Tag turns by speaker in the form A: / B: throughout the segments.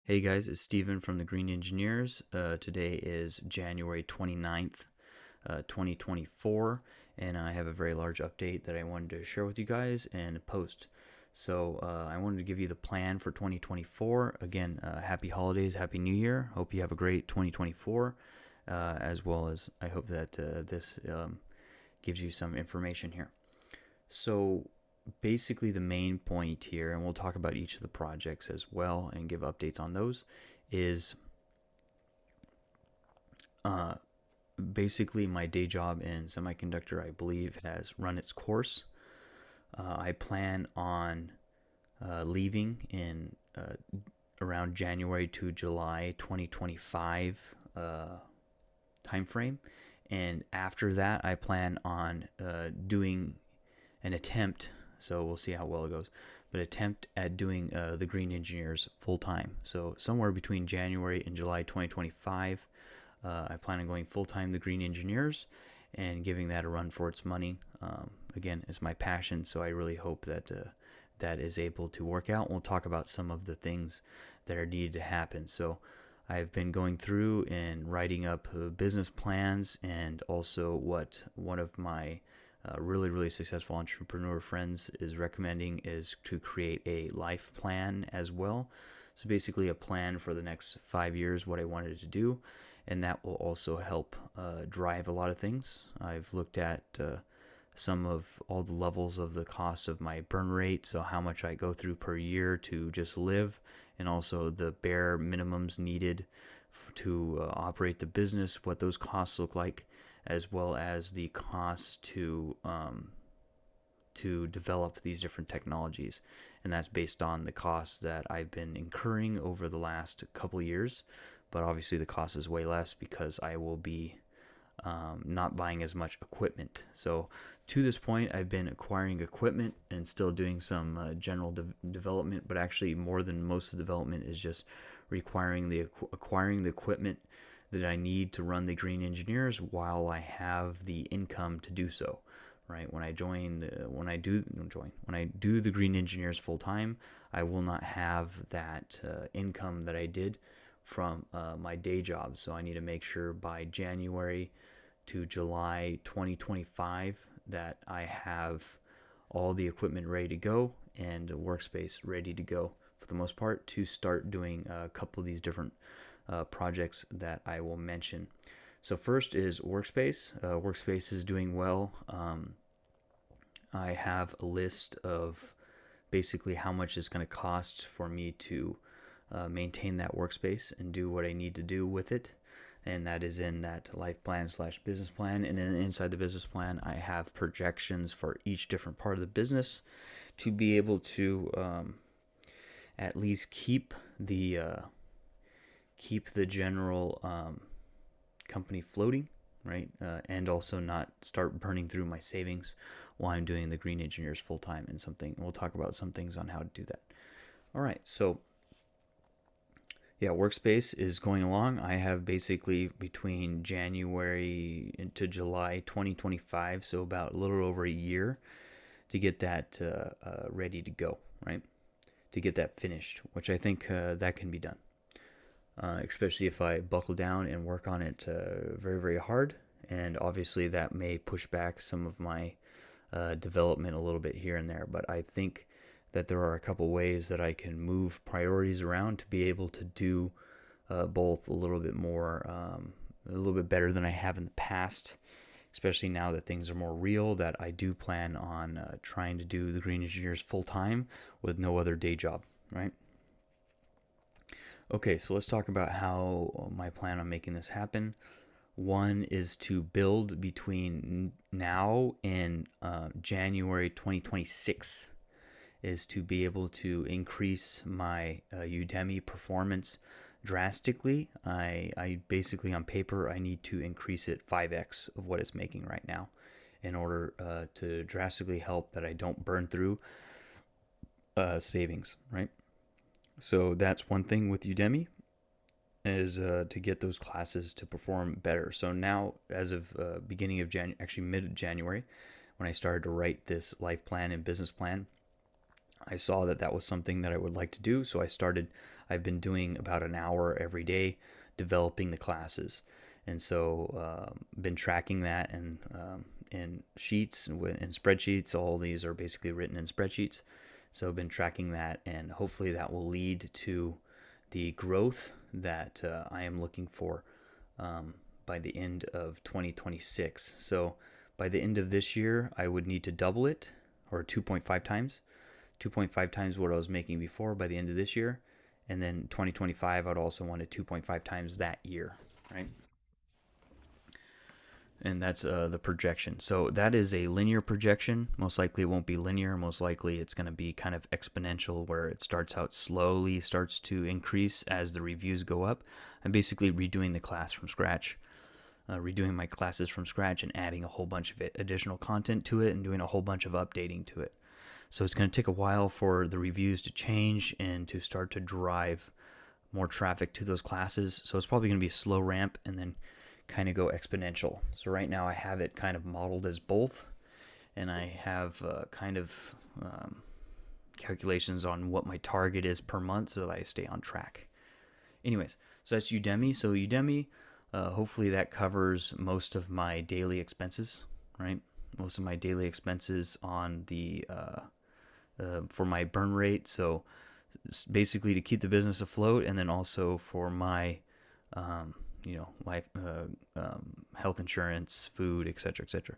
A: Hey guys, it's Steven from the Green Engineers. Today is January 29th, 2024, and I have a very large update that I wanted to share with you guys and post. I wanted to give you the plan for 2024. Again, happy holidays, happy new year. Hope you have a great 2024, as well as I hope that this gives you some information here. So, basically, the main point here, and we'll talk about each of the projects as well and give updates on those, is uh, basically my day job in semiconductor, I believe, has run its course. I plan on leaving in around January to July 2025 timeframe. And after that, I plan on doing an attempt. So we'll see how well it goes. But attempt at doing the Green Engineers full time. So somewhere between January and July 2025, I plan on going full time the Green Engineers and giving that a run for its money. Again, it's my passion, so I really hope that that is able to work out. We'll talk about some of the things that are needed to happen. So I've been going through and writing up business plans, and also what one of my really successful entrepreneur friends is recommending is to create a life plan as well. So basically, a plan for the next 5 years, what I wanted to do, and that will also help drive a lot of things. I've looked at some of all the levels of the cost of my burn rate, so how much I go through per year to just live, and also the bare minimums needed to operate the business, what those costs look like, as well as the costs to develop these different technologies. And that's based on the costs that I've been incurring over the last couple years. But obviously, the cost is way less because I will be not buying as much equipment. So to this point, I've been acquiring equipment and still doing some general development, but actually more than most of the development is just acquiring the equipment that I need to run the Green Engineers while I have the income to do so. Right, when I do the Green Engineers full time, I will not have that income that I did from my day job. So I need to make sure by January to July 2025 that I have all the equipment ready to go and Workspace ready to go for the most part to start doing a couple of these different projects that I will mention. So first is Workspace. Workspace is doing well. I have a list of basically how much it's going to cost for me to maintain that Workspace and do what I need to do with it. And that is in that life plan / business plan. And then inside the business plan, I have projections for each different part of the business to be able to at least keep the general company floating, right? And also not start burning through my savings while I'm doing the Green Engineers full time and something. We'll talk about some things on how to do that. All right, so yeah, Workspace is going along. I have basically between January into July 2025, so about a little over a year to get that ready to go, right? To get that finished, which I think that can be done. Especially if I buckle down and work on it very hard. And obviously, that may push back some of my development a little bit here and there. But I think that there are a couple ways that I can move priorities around to be able to do both a little bit more, a little bit better than I have in the past. Especially now that things are more real, that I do plan on trying to do the Green Engineers full time with no other day job, right? Okay, so let's talk about how my plan on making this happen. One is to build between now and January 2026 is to be able to increase my Udemy performance drastically. I basically, on paper, I need to increase it 5x of what it's making right now in order to drastically help that I don't burn through savings, right? So that's one thing with Udemy is to get those classes to perform better. So now, as of beginning of January, actually mid-January, when I started to write this life plan and business plan, I saw that that was something that I would like to do. So I've been doing about an hour every day developing the classes. And so been tracking that in sheets and spreadsheets. All these are basically written in spreadsheets. So I've been tracking that, and hopefully that will lead to the growth that I am looking for by the end of 2026. So by the end of this year, I would need to double it, or 2.5 times. 2.5 times what I was making before by the end of this year. And then 2025, I'd also want it 2.5 times that year, right? And that's the projection. So that is a linear projection. Most likely it won't be linear. Most likely it's going to be kind of exponential, where it starts out slowly, starts to increase as the reviews go up. I'm basically redoing the class from scratch, redoing my classes from scratch and adding a whole bunch of additional content to it and doing a whole bunch of updating to it. So it's going to take a while for the reviews to change and to start to drive more traffic to those classes. So it's probably going to be a slow ramp and then kind of go exponential. So right now I have it kind of modeled as both, and I have calculations on what my target is per month so that I stay on track. Anyways, so that's Udemy. So Udemy, hopefully that covers most of my daily expenses, right? Most of my daily expenses on the for my burn rate. So basically to keep the business afloat, and then also for my life, health insurance, food, etc., etc.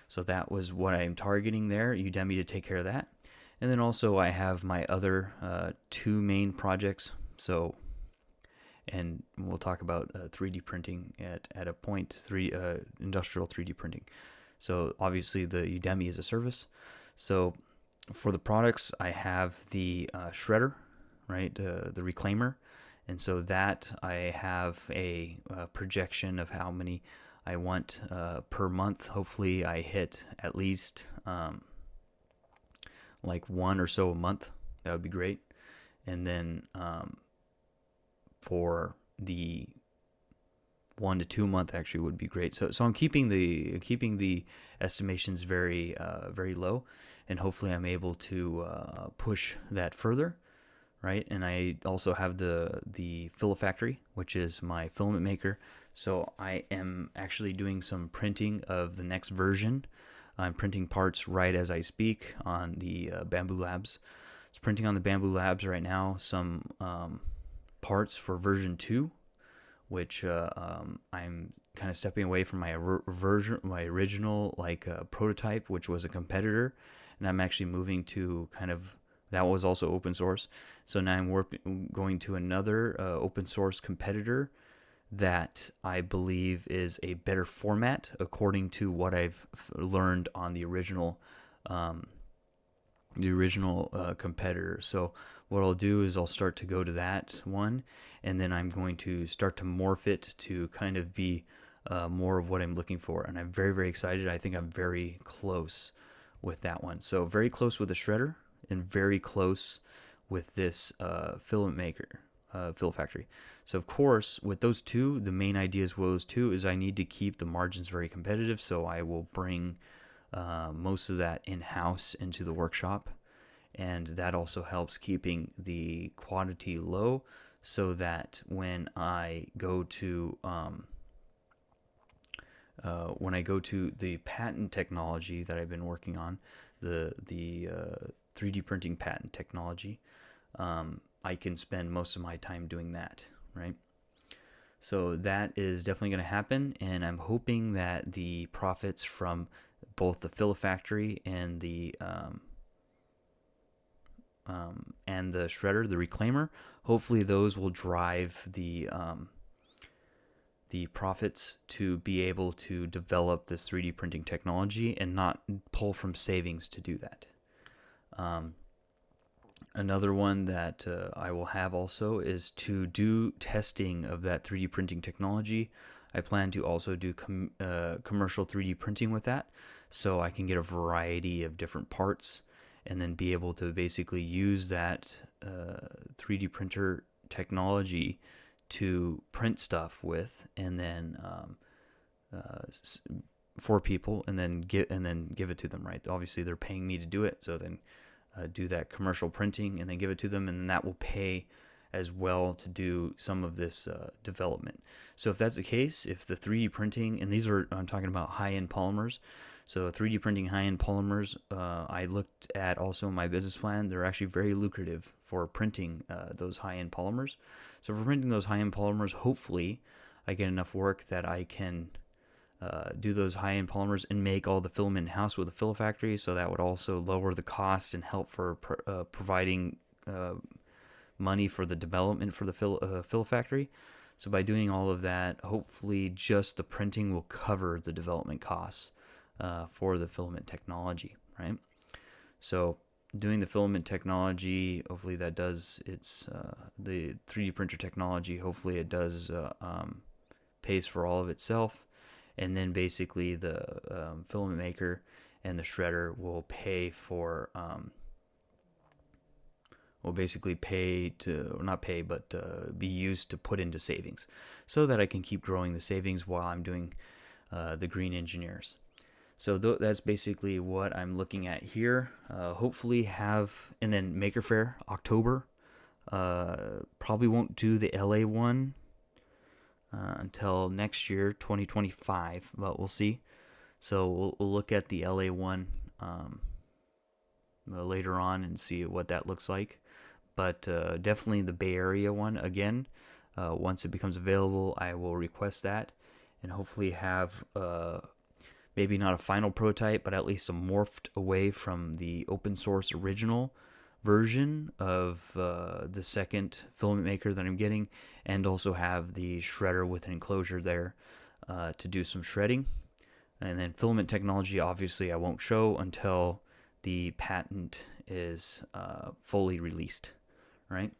A: So that was what I'm targeting there, Udemy, to take care of that. And then also I have my other two main projects. So, and we'll talk about 3D printing at a point, industrial 3D printing. So obviously the Udemy is a service. So for the products, I have the shredder, right, the reclaimer. And so that I have a projection of how many I want per month. Hopefully I hit at least like one or so a month. That would be great. And then for the 1 to 2 month actually would be great. So I'm keeping the estimations very very low, and hopefully I'm able to push that further. Right, and I also have the Filafactory, which is my filament maker. So I am actually doing some printing of the next version. I'm printing parts right as I speak on the Bamboo Labs. It's printing on the Bamboo Labs right now some parts for version 2, which I'm kind of stepping away from my original prototype, which was a competitor, and I'm actually moving to kind of, that was also open source. So now I'm going to another open source competitor that I believe is a better format according to what I've learned on the original competitor. So what I'll do is I'll start to go to that one, and then I'm going to start to morph it to kind of be more of what I'm looking for. And I'm very, very excited. I think I'm very close with that one. So very close with the shredder, and very close with this filament maker, Filafactory. So of course, with those two, the main ideas with those two is I need to keep the margins very competitive. So I will bring most of that in-house into the workshop, and that also helps keeping the quantity low, so that when I go to the patent technology that I've been working on, the 3D printing patent technology, I can spend most of my time doing that, right? So that is definitely going to happen, and I'm hoping that the profits from both the Filafactory and the shredder, the reclaimer, hopefully those will drive the profits to be able to develop this 3D printing technology and not pull from savings to do that. Another one that I will have also is to do testing of that 3D printing technology. I plan to also do commercial 3D printing with that, so I can get a variety of different parts and then be able to basically use that 3D printer technology to print stuff with, and then for people, and then give it to them. Right? Obviously, they're paying me to do it, so then do that commercial printing and then give it to them, and then that will pay as well to do some of this development. So if that's the case, if the 3D printing, and I'm talking about high-end polymers, so 3D printing high-end polymers, I looked at also in my business plan, they're actually very lucrative for printing those high-end polymers. So for printing those high-end polymers, hopefully I get enough work that I can do those high-end polymers and make all the filament in-house with a fill factory, so that would also lower the cost and help for providing money for the development for the fill factory. So by doing all of that, hopefully just the printing will cover the development costs for the filament technology, right? So doing the filament technology, hopefully that does the 3D printer technology, hopefully it does pays for all of itself. And then basically the filament maker and the shredder will pay for, will basically pay to, not pay, but be used to put into savings, so that I can keep growing the savings while I'm doing the green engineers. So that's basically what I'm looking at here. Hopefully have, and then Maker Faire, October. Probably won't do the LA one until next year, 2025, but we'll see. So we'll look at the LA one later on and see what that looks like. But definitely the Bay Area one, again, once it becomes available, I will request that and hopefully have maybe not a final prototype, but at least a morphed away from the open source original version of the second filament maker that I'm getting, and also have the shredder with an enclosure there to do some shredding. And then filament technology, obviously I won't show until the patent is fully released, right?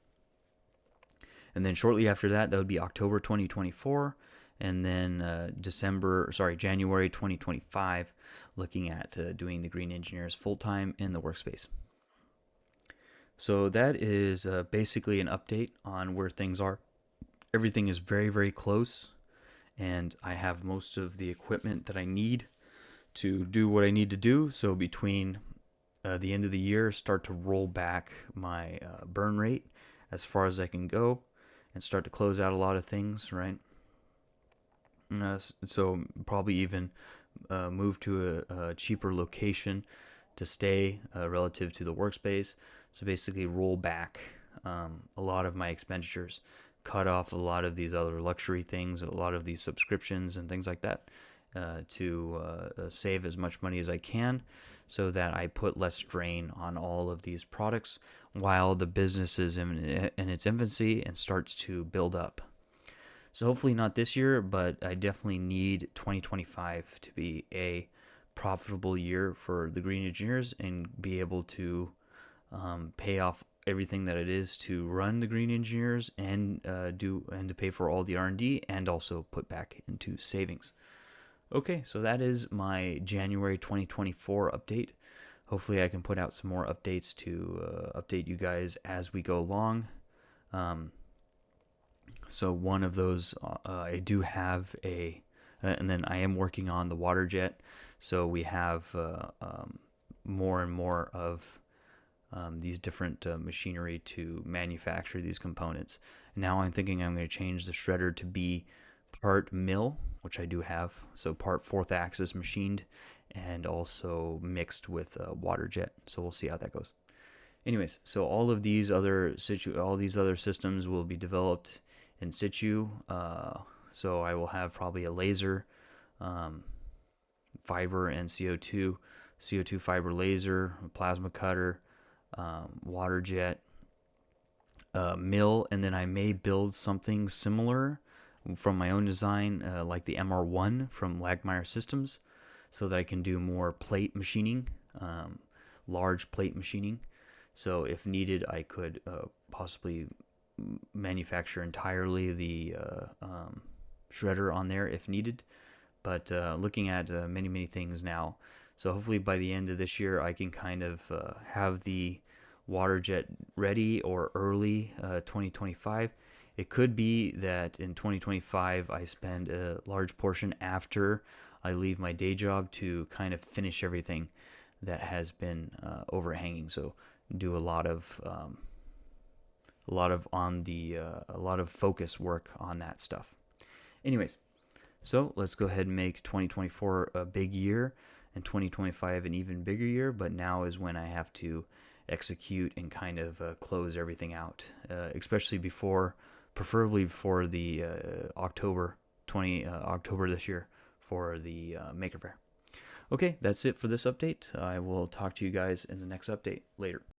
A: And then shortly after that, that would be October 2024, and then January 2025, looking at doing the green engineers full-time in the workspace. So that is basically an update on where things are. Everything is very, very close, and I have most of the equipment that I need to do what I need to do. So between the end of the year, start to roll back my burn rate as far as I can go and start to close out a lot of things, right? So probably even move to a cheaper location to stay relative to the workspace. So basically roll back a lot of my expenditures, cut off a lot of these other luxury things, a lot of these subscriptions and things like that, to save as much money as I can, so that I put less strain on all of these products while the business is in its infancy and starts to build up. So hopefully not this year, but I definitely need 2025 to be a profitable year for the green engineers and be able to pay off everything that it is to run the green engineers and to pay for all the R&D and also put back into savings. Okay, so that is my January 2024 update. Hopefully I can put out some more updates to update you guys as we go along. So one of those, I do have and then I am working on the water jet. So we have more and more of these different machinery to manufacture these components. Now I'm thinking I'm going to change the shredder to be part mill, which I do have. So part fourth axis machined and also mixed with water jet. So we'll see how that goes. Anyways, so all these other systems will be developed in situ. So I will have probably a laser, fiber and CO2 fiber laser, a plasma cutter, water jet, mill, and then I may build something similar from my own design, like the MR1 from Lagmeyer Systems, so that I can do more plate machining, large plate machining. So if needed, I could possibly manufacture entirely the shredder on there if needed. But looking at many things now. So hopefully by the end of this year, I can kind of have the water jet ready, or early 2025. It could be that in 2025, I spend a large portion after I leave my day job to kind of finish everything that has been overhanging. So do a lot of focus work on that stuff. Anyways, so let's go ahead and make 2024 a big year and 2025 an even bigger year. But now is when I have to execute and kind of close everything out, preferably before the October this year for the Maker Faire. Okay, that's it for this update. I will talk to you guys in the next update later.